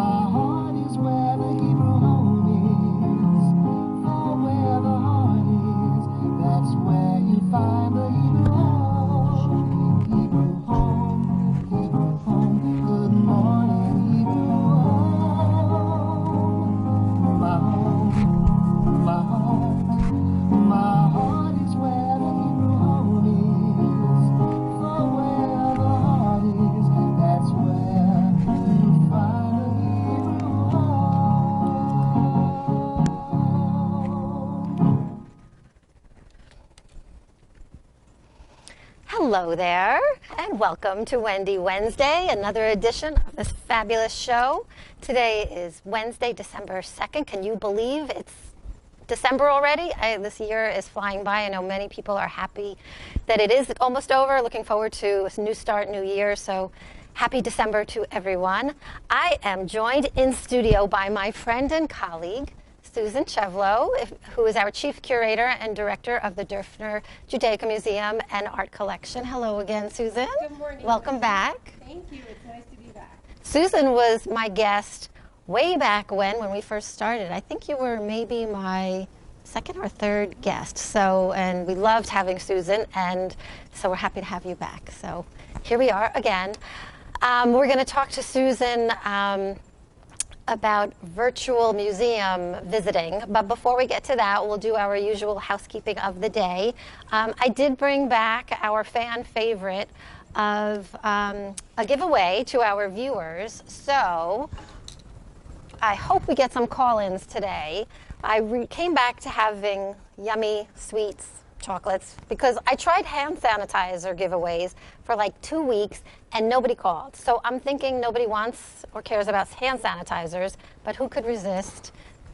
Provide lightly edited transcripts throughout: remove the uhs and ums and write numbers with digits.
heart is where the Hebrew home is. For where the heart is, that's where you find the Hebrew home. Hebrew home, Hebrew home. Good morning, Hebrew home. My home, my home. My heart is where the Hebrew home is. For where the heart is, that's where you find the Hebrew home. Hello there, and welcome to Wendy Wednesday, another edition of this fabulous show. Today is Wednesday, December 2nd. Can you believe it's December already? This year is flying by. I know many people are happy that it is almost over. Looking forward to a new start, new year. So happy December to everyone. I am joined in studio by my friend and colleague, Susan Chevlowe, who is our Chief Curator and Director of the Derfner Judaica Museum and Art Collection. Hello again, Susan. Good morning. Welcome back. Thank you. It's nice to be back. Susan was my guest way back when we first started. I think you were maybe my second or third guest. So, and we loved having Susan, and so we're happy to have you back. So here we are again. We're going to talk to Susan about virtual museum visiting. But before we get to that, we'll do our usual housekeeping of the day. I did bring back our fan favorite of a giveaway to our viewers. So I hope we get some call-ins today. I came back to having yummy sweets, chocolates, because I tried hand sanitizer giveaways for like 2 weeks and nobody called. So I'm thinking nobody wants or cares about hand sanitizers, but who could resist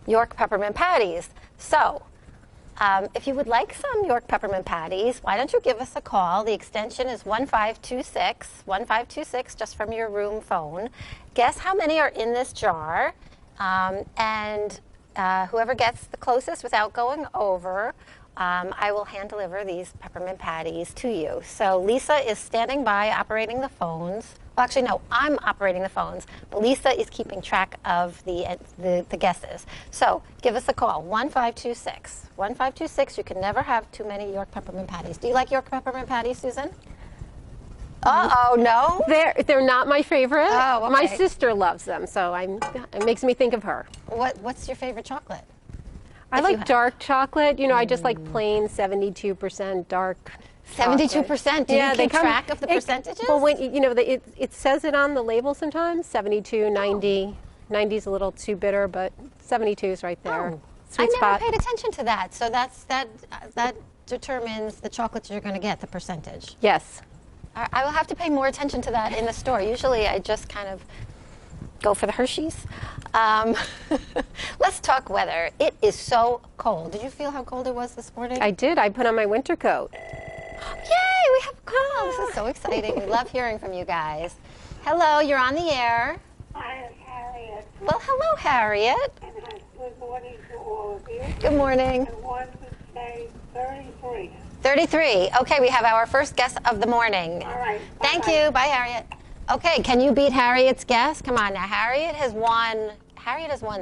York peppermint patties? So if you would like some York peppermint patties, why don't you give us a call? The extension is 1526, just from your room phone. Guess how many are in this jar, and whoever gets the closest without going over, I will hand deliver these peppermint patties to you. So Lisa is standing by operating the phones. Well, actually, no, I'm operating the phones, but Lisa is keeping track of the guesses. So give us a call, 1526. 1526, you can never have too many York peppermint patties. Do you like York peppermint patties, Susan? Uh-oh, no? They're not my favorite. Oh, okay. My sister loves them, so it makes me think of her. What's your favorite chocolate? I like dark chocolate. You know, I just like plain 72% dark. 72%? Do you keep track of the percentages? Well, when you know, it says it on the label sometimes. 72, 90. 90 is a little too bitter, but 72 is right there. Oh, Sweet I spot. never paid attention to that. So that determines the chocolates you're going to get, the percentage. Yes. I will have to pay more attention to that in the store. Usually I just kind of go for the Hershey's. Let's talk weather. It is so cold. Did you feel how cold it was this morning? I did. I put on my winter coat. Yay, we have a call. This is so exciting. We love hearing from you guys. Hello, you're on the air. Hi, it's Harriet. Well, hello, Harriet. And good morning to all of you. Good morning. I want to say 33. 33. Okay, we have our first guess of the morning. All right. Thank Bye-bye. you. Bye, Harriet. Okay, can you beat Harriet's guess? Come on now. Harriet has won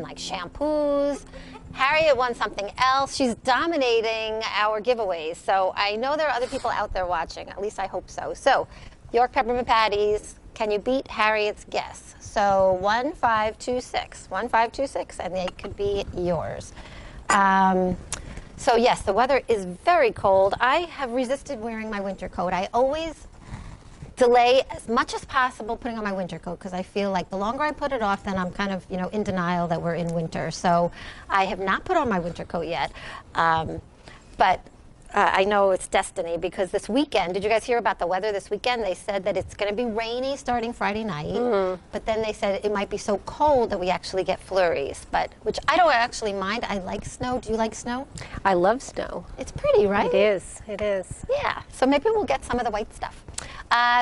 like shampoos. Harriet won something else. She's dominating our giveaways. So I know there are other people out there watching. At least I hope so. So York peppermint patties, can you beat Harriet's guess? So 1526, and they could be yours. So yes, the weather is very cold. I have resisted wearing my winter coat. I always delay as much as possible putting on my winter coat because I feel like the longer I put it off, then I'm kind of, in denial that we're in winter. So I have not put on my winter coat yet. But I know it's destiny because this weekend, did you guys hear about the weather this weekend? They said that it's going to be rainy starting Friday night, but then they said it might be so cold that we actually get flurries, which I don't actually mind. I like snow. Do you like snow? I love snow. It's pretty, right? It is. It is. Yeah, so maybe we'll get some of the white stuff.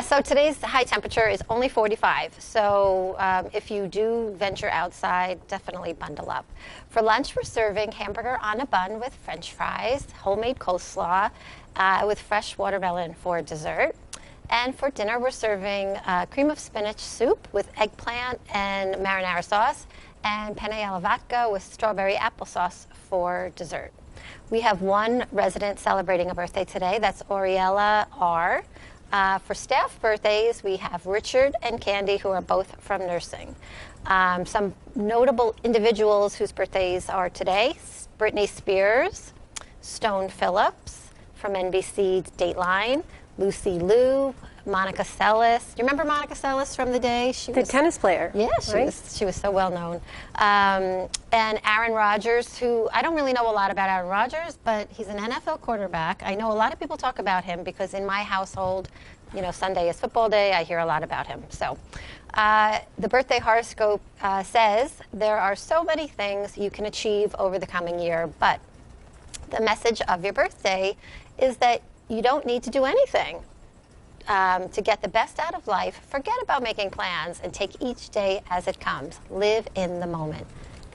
So today's high temperature is only 45. So if you do venture outside, definitely bundle up. For lunch, we're serving hamburger on a bun with French fries, homemade coleslaw with fresh watermelon for dessert. And for dinner, we're serving cream of spinach soup with eggplant and marinara sauce, and penne alla vodka with strawberry applesauce for dessert. We have one resident celebrating a birthday today. That's Oriella R. For staff birthdays, we have Richard and Candy, who are both from nursing. Some notable individuals whose birthdays are today: Britney Spears, Stone Phillips from NBC Dateline, Lucy Liu, Monica Seles. Do you remember Monica Seles from the day? She The was, tennis player. yeah, right? she was so well known. And Aaron Rodgers, who I don't really know a lot about Aaron Rodgers, but he's an NFL quarterback. I know a lot of people talk about him because in my household, you know, Sunday is football day. I hear a lot about him. So the birthday horoscope says there are so many things you can achieve over the coming year, but the message of your birthday is that you don't need to do anything. To get the best out of life, forget about making plans and take each day as it comes. Live in the moment.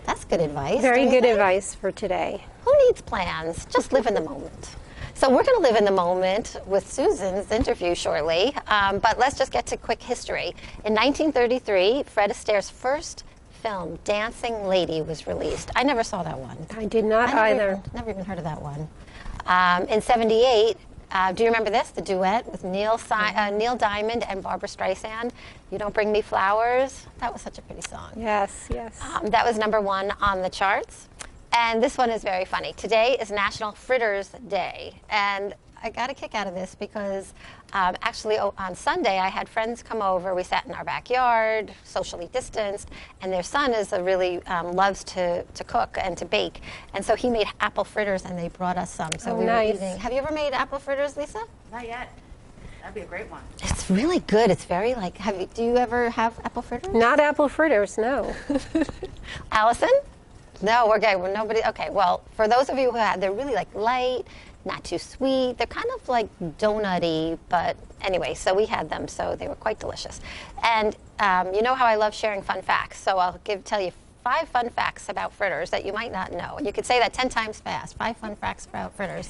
That's good advice. Very don't you good think? advice for today. Who needs plans? Just live in the moment. So we're going to live in the moment with Susan's interview shortly, but let's just get to quick history. In 1933, Fred Astaire's first film, Dancing Lady, was released. I never saw that one. I did not either. Never even heard of that one. In 78, do you remember this? The duet with Neil Diamond and Barbra Streisand, You Don't Bring Me Flowers. That was such a pretty song. Yes, yes. That was #1 on the charts. And this one is very funny. Today is National Fritters Day. And I got a kick out of this because actually on Sunday I had friends come over. We sat in our backyard, socially distanced, and their son is really loves to cook and to bake. And so he made apple fritters and they brought us some. So we nice. were eating. Have you ever made apple fritters, Lisa? Not yet. That'd be a great one. It's really good. It's very like, do you ever have apple fritters? Not apple fritters, no. Allison? No, we're good. We're nobody. Okay, well, for those of you who have, they're really like light, not too sweet. They're kind of like donut-y, but anyway, so we had them, so they were quite delicious. And you know how I love sharing fun facts, so I'll tell you 5 fun facts about fritters that you might not know. And you could say that 10 times fast. 5 fun facts about fritters.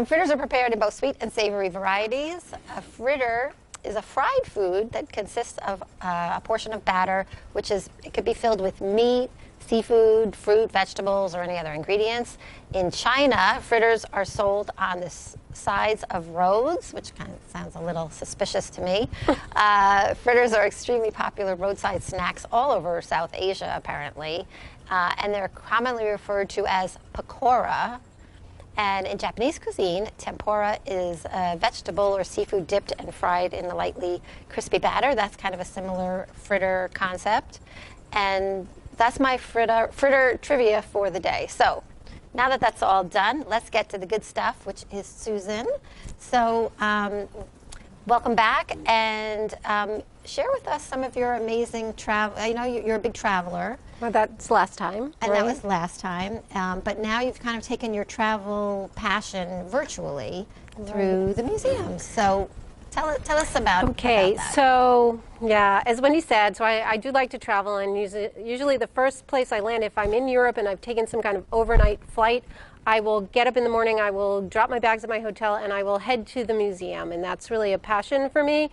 Fritters are prepared in both sweet and savory varieties. A fritter is a fried food that consists of a portion of batter, it could be filled with meat, seafood, fruit, vegetables, or any other ingredients. In China, fritters are sold on the sides of roads, which kind of sounds a little suspicious to me. Fritters are extremely popular roadside snacks all over South Asia, apparently, and they're commonly referred to as pakora. And in Japanese cuisine, tempura is a vegetable or seafood dipped and fried in the lightly crispy batter. That's kind of a similar fritter concept. And that's my fritter trivia for the day. So now that that's all done, let's get to the good stuff, which is Susan. So welcome back, and share with us some of your amazing travel. I know you're a big traveler. Well, that's last time. And right? that was last time. But now you've kind of taken your travel passion virtually through the museums. So tell us about Okay, that. so yeah, as Wendy said, so I do like to travel, and usually the first place I land, if I'm in Europe and I've taken some kind of overnight flight, I will get up in the morning, I will drop my bags at my hotel, and I will head to the museum, and that's really a passion for me.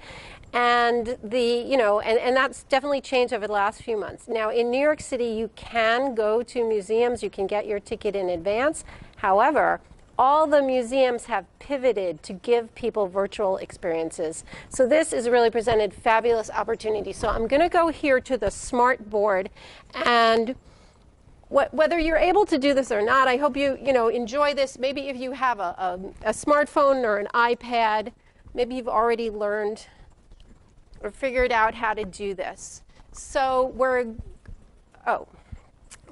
And and that's definitely changed over the last few months. Now, in New York City, you can go to museums, you can get your ticket in advance. However, all the museums have pivoted to give people virtual experiences. So this has really presented fabulous opportunities. So I'm going to go here to the smart board, and whether you're able to do this or not, I hope you enjoy this. Maybe if you have a smartphone or an iPad, maybe you've already learned or figured out how to do this. So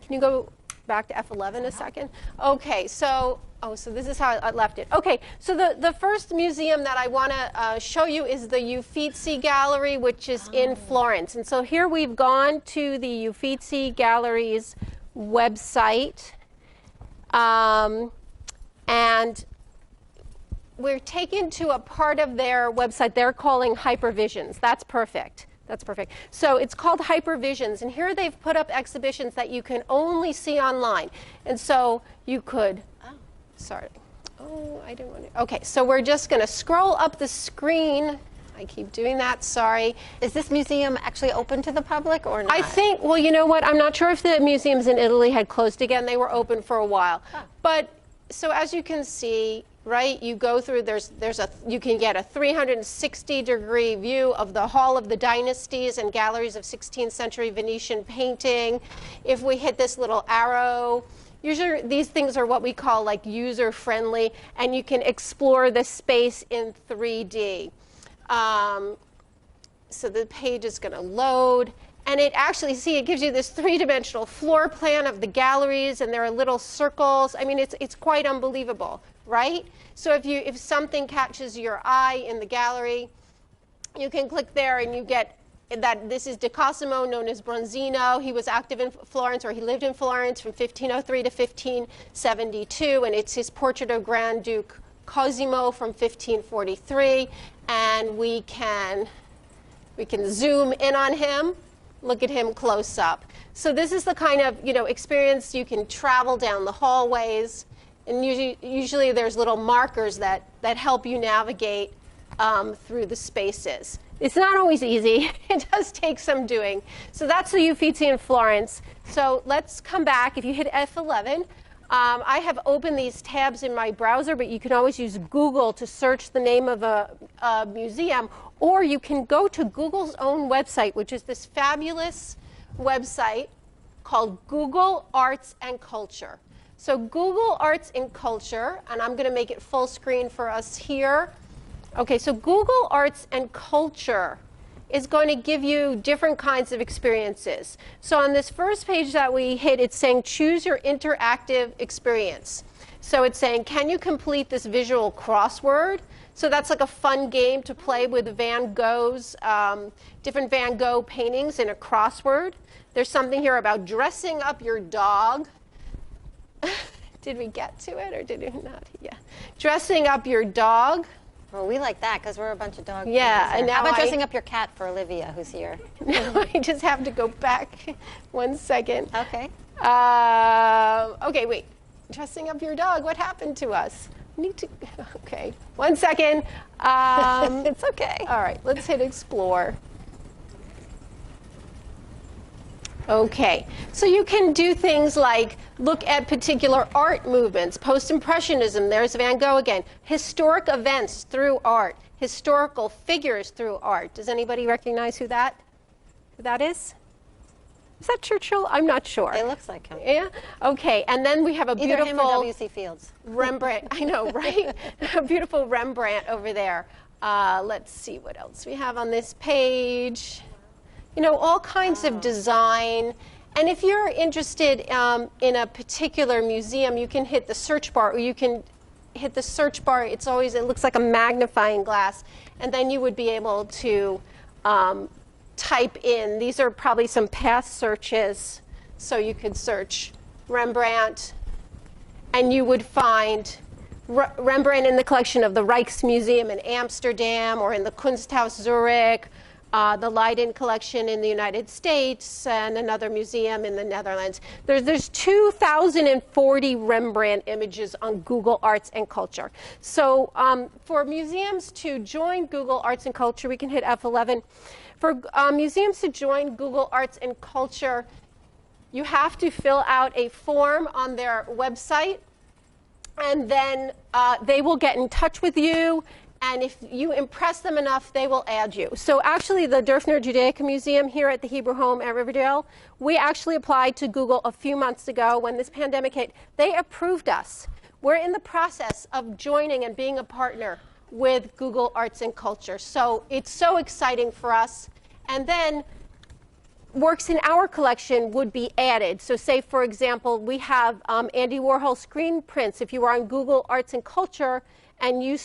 can you go back to F11 a second? Okay, so this is how I left it. Okay, so the first museum that I want to show you is the Uffizi Gallery, which is in Florence. And so here we've gone to the Uffizi Gallery's website, and we're taken to a part of their website they're calling Hypervisions. That's perfect. That's perfect. So it's called Hypervisions, and here they've put up exhibitions that you can only see online. And so you could, Oh, I didn't want to. Okay, so we're just going to scroll up the screen. I keep doing that, sorry. Is this museum actually open to the public or not? I think, well, you know what? I'm not sure if the museums in Italy had closed again. They were open for a while. Huh. But, so as you can see, right, you go through, you can get a 360-degree view of the Hall of the Dynasties and galleries of 16th century Venetian painting. If we hit this little arrow, usually these things are what we call like user-friendly, and you can explore the space in 3D. So the page is going to load, and it actually, see, it gives you this three-dimensional floor plan of the galleries, and there are little circles. I mean, it's quite unbelievable, right? So if something catches your eye in the gallery, you can click there, and you get that this is Di Cosimo, known as Bronzino. He was active in Florence, or he lived in Florence from 1503 to 1572, and it's his portrait of Grand Duke Cosimo from 1543, and we can zoom in on him, look at him close up. So this is the kind of experience. You can travel down the hallways, and usually there's little markers that help you navigate through the spaces. It's not always easy. It does take some doing. So that's the Uffizi in Florence. So let's come back. If you hit F11, I have opened these tabs in my browser, but you can always use Google to search the name of a museum, or you can go to Google's own website, which is this fabulous website called Google Arts and Culture. So Google Arts and Culture, and I'm going to make it full screen for us here. Okay, so Google Arts and Culture is going to give you different kinds of experiences. So on this first page that we hit, it's saying choose your interactive experience. So it's saying, can you complete this visual crossword? So that's like a fun game to play with Van Gogh's, different Van Gogh paintings in a crossword. There's something here about dressing up your dog. Did we get to it or did we not? Yeah. Dressing up your dog. Well, we like that because we're a bunch of dog Yeah, fans. and now how about dressing up your cat for Olivia, who's here? No, I just have to go back 1 second. Okay. Okay, wait. Dressing up your dog. What happened to us? Okay. 1 second. It's okay. All right, let's hit explore. Okay, so you can do things like look at particular art movements, post-impressionism, there's Van Gogh again, historic events through art, historical figures through art. Does anybody recognize who that is? Is that Churchill? I'm not sure. It looks like him. Yeah? Okay, and then we have a Either beautiful him or W.C. Fields. Rembrandt. I know, right? A beautiful Rembrandt over there. Let's see what else we have on this page. All kinds of design. And if you're interested in a particular museum, you can hit the search bar, or you can hit the search bar. It looks like a magnifying glass. And then you would be able to type in. These are probably some past searches. So you could search Rembrandt, and you would find Rembrandt in the collection of the Rijksmuseum in Amsterdam, or in the Kunsthaus Zurich, the Leiden collection in the United States, and another museum in the Netherlands. There's 2,040 Rembrandt images on Google Arts and Culture. So for museums to join Google Arts and Culture, we can hit F11. For museums to join Google Arts and Culture, you have to fill out a form on their website, and then they will get in touch with you. And if you impress them enough, they will add you. So actually, the Derfner Judaica Museum here at the Hebrew Home at Riverdale, we actually applied to Google a few months ago when this pandemic hit. They approved us. We're in the process of joining and being a partner with Google Arts and Culture. So it's so exciting for us. And then works in our collection would be added. So say, for example, we have Andy Warhol screen prints. If you were on Google Arts and Culture, and you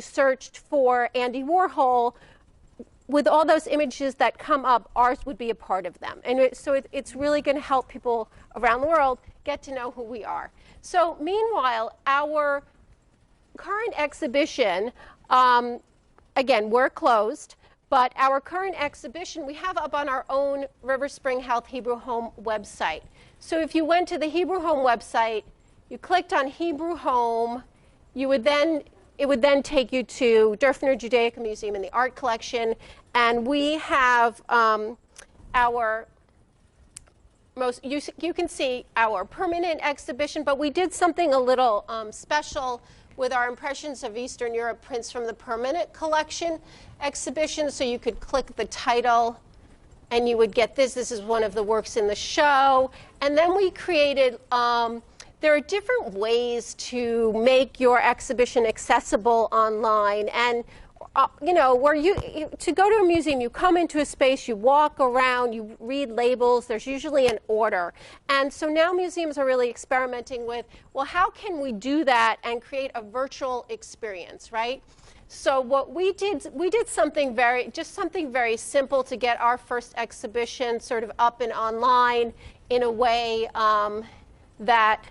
searched for Andy Warhol, with all those images that come up, ours would be a part of them. And so it's really going to help people around the world get to know who we are. So meanwhile, our current exhibition, again, we're closed, but our current exhibition we have up on our own RiverSpring Health Hebrew Home website. So if you went to the Hebrew Home website, you clicked on Hebrew Home, it would then take you to Derfner Judaica Museum in the art collection, and we have our you can see our permanent exhibition, but we did something a little special with our Impressions of Eastern Europe prints from the permanent collection exhibition. So you could click the title and you would get this. This is one of the works in the show. And then we created, there are different ways to make your exhibition accessible online. And you know, to go to a museum, you come into a space, you walk around, you read labels, there's usually an order. And so now museums are really experimenting with, well, how can we do that and create a virtual experience, right? So what we did something very simple to get our first exhibition sort of up and online in a way that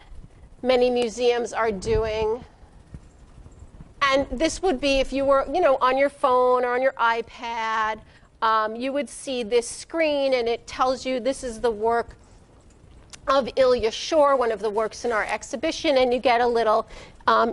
many museums are doing. And this would be if you were, you know, on your phone or on your iPad, you would see this screen, and it tells you this is the work of Ilya Shor, one of the works in our exhibition, and you get a little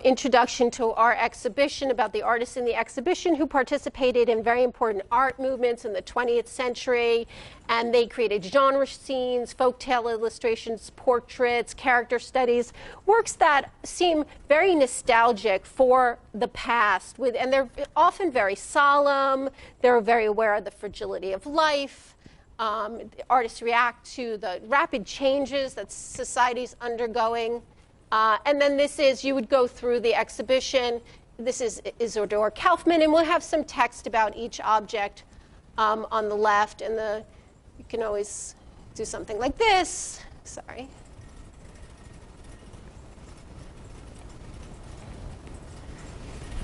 introduction to our exhibition about the artists in the exhibition who participated in very important art movements in the 20th century, and they created genre scenes, folktale illustrations, portraits, character studies, works that seem very nostalgic for the past, and they're often very solemn, they're very aware of the fragility of life. Artists react to the rapid changes that society's undergoing. And then you would go through the exhibition. This is Isidore Kaufman, and we'll have some text about each object on the left. And you can always do something like this. Sorry.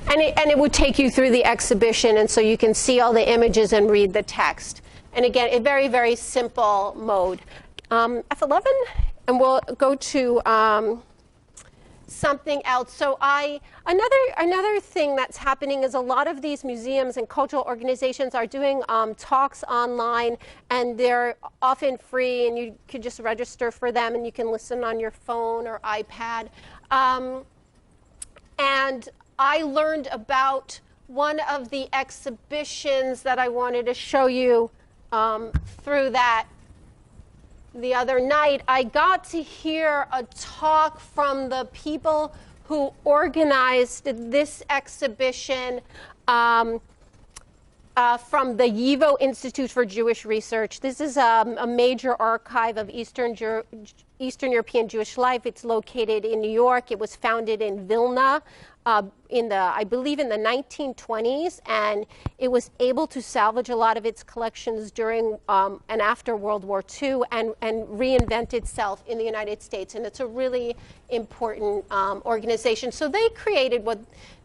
And it would take you through the exhibition, and so you can see all the images and read the text. And again, a very, very simple mode. F11, and we'll go to something else. So another thing that's happening is a lot of these museums and cultural organizations are doing talks online, and they're often free, and you could just register for them, and you can listen on your phone or iPad. And I learned about one of the exhibitions that I wanted to show you through that the other night. I got to hear a talk from the people who organized this exhibition from the Yevo Institute for Jewish Research. This is a major archive of Eastern European Jewish life. It's located in New York. It was founded in Vilna I believe in the 1920s, and it was able to salvage a lot of its collections during and after World War II and reinvent itself in the United States. And it's a really important organization. So they created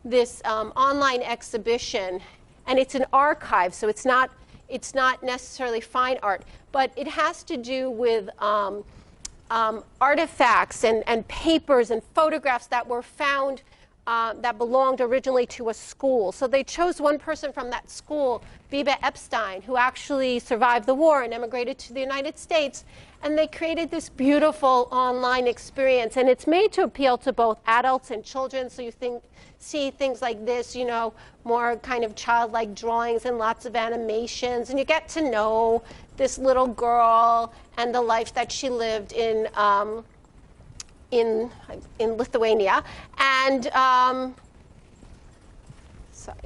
this online exhibition, and it's an archive, so it's not necessarily fine art, but it has to do with artifacts and papers and photographs that were found that belonged originally to a school. So they chose one person from that school, Biba Epstein, who actually survived the war and emigrated to the United States. And they created this beautiful online experience. And it's made to appeal to both adults and children. So you see things like this, you know, more kind of childlike drawings and lots of animations. And you get to know this little girl and the life that she lived in Lithuania, and sorry,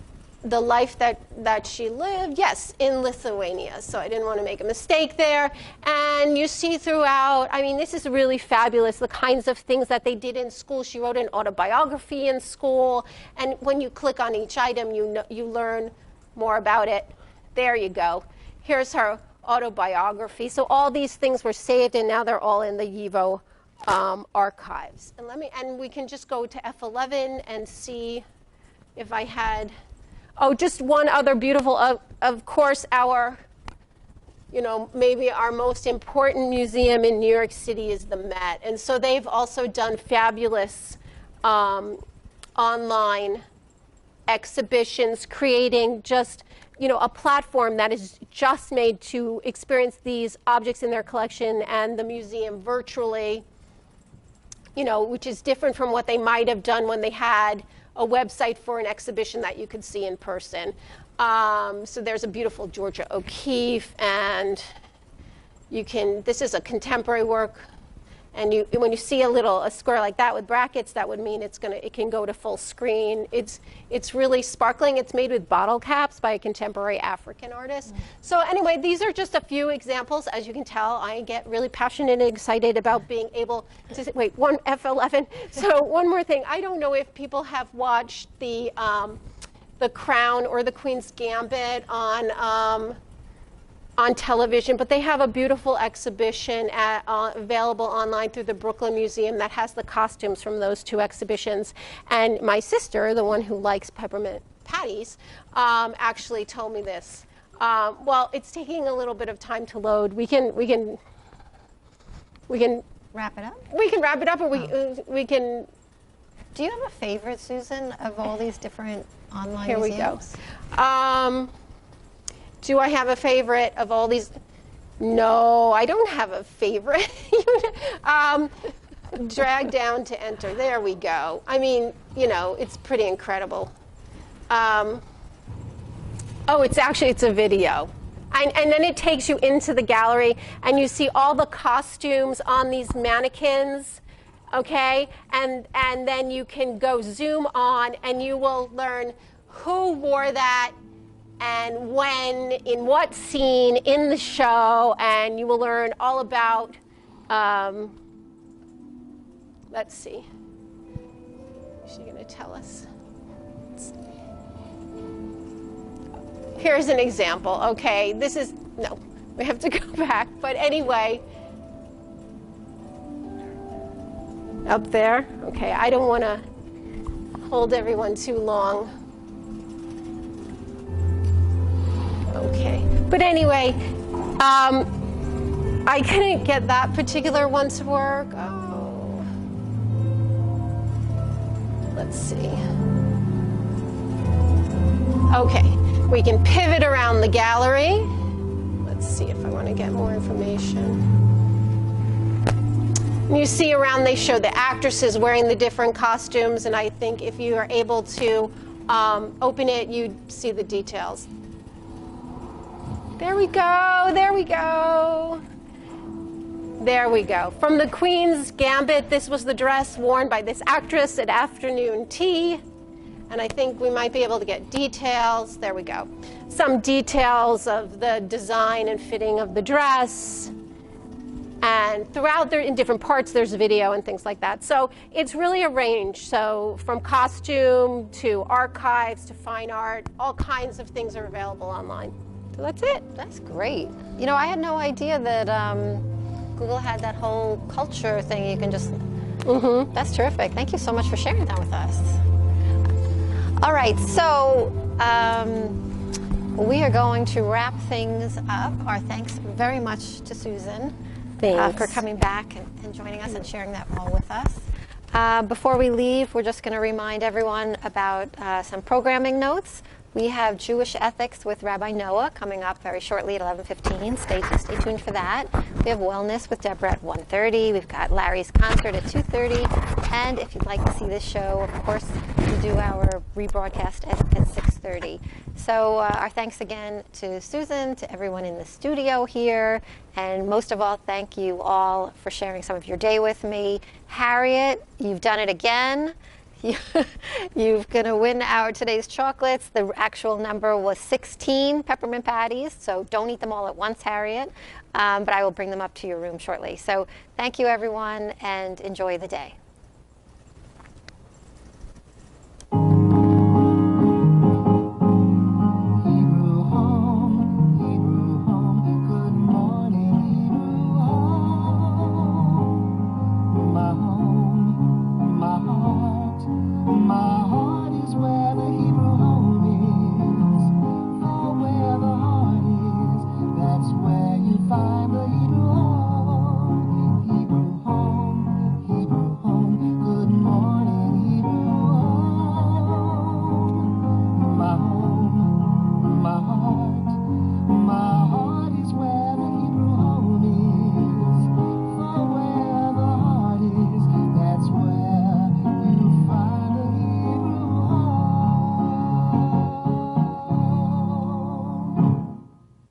the life that she lived, yes, in Lithuania. So I didn't want to make a mistake there. And you see throughout, I mean, this is really fabulous, the kinds of things that they did in school. She wrote an autobiography in school, and when you click on each item, you learn more about it. There you go. Here's her autobiography. So all these things were saved, and now they're all in the Yevo archives. And we can just go to F11 and see if I had, just one other beautiful, of course, maybe our most important museum in New York City is the Met. And so they've also done fabulous online exhibitions, creating just, a platform that is just made to experience these objects in their collection and the museum virtually, which is different from what they might have done when they had a website for an exhibition that you could see in person. So there's a beautiful Georgia O'Keeffe, and this is a contemporary work. And when you see a square like that with brackets, that would mean it can go to full screen. It's really sparkling. It's made with bottle caps by a contemporary African artist. So anyway, these are just a few examples. As you can tell, I get really passionate and excited about being able to, wait, one F11. So one more thing. I don't know if people have watched the Crown or the Queen's Gambit on television, but they have a beautiful exhibition available online through the Brooklyn Museum that has the costumes from those two exhibitions. And my sister, the one who likes peppermint patties, actually told me this. Well, it's taking a little bit of time to load. We can Wrap it up? We can wrap it up, or we can. Do you have a favorite, Susan, of all these different online Here museums? we go. Do I have a favorite of all these? No, I don't have a favorite. Drag down to enter. There we go. I mean, it's pretty incredible. Oh, it's a video. And then it takes you into the gallery, and you see all the costumes on these mannequins, okay? And then you can go zoom on, and you will learn who wore that, and when, in what scene in the show, and you will learn all about, let's see, is she gonna tell us? Here's an example, okay, no, we have to go back, but anyway, up there, okay, I don't wanna hold everyone too long. Okay, but anyway, I couldn't get that particular one to work. Oh, let's see. Okay, we can pivot around the gallery. Let's see if I want to get more information. And you see around, they show the actresses wearing the different costumes, and I think if you are able to open it, you see the details. There we go, there we go. There we go. From the Queen's Gambit, this was the dress worn by this actress at afternoon tea. And I think we might be able to get details. There we go. Some details of the design and fitting of the dress. And throughout there, in different parts, there's video and things like that. So it's really a range. So from costume to archives to fine art, all kinds of things are available online. So that's it. That's great. I had no idea that Google had that whole culture thing. You can just, That's terrific. Thank you so much for sharing that with us. All right, so we are going to wrap things up. Our thanks very much to Susan for coming back and joining us and sharing that all with us. Before we leave, we're just going to remind everyone about some programming notes. We have Jewish Ethics with Rabbi Noah coming up very shortly at 11:15. Stay tuned for that. We have Wellness with Deborah at 1:30. We've got Larry's concert at 2:30. And if you'd like to see this show, of course, we do our rebroadcast at 6:30. So our thanks again to Susan, to everyone in the studio here, and most of all, thank you all for sharing some of your day with me. Harriet, you've done it again. You're going to win our today's chocolates. The actual number was 16 peppermint patties, so don't eat them all at once, Harriet, but I will bring them up to your room shortly. So thank you, everyone, and enjoy the day.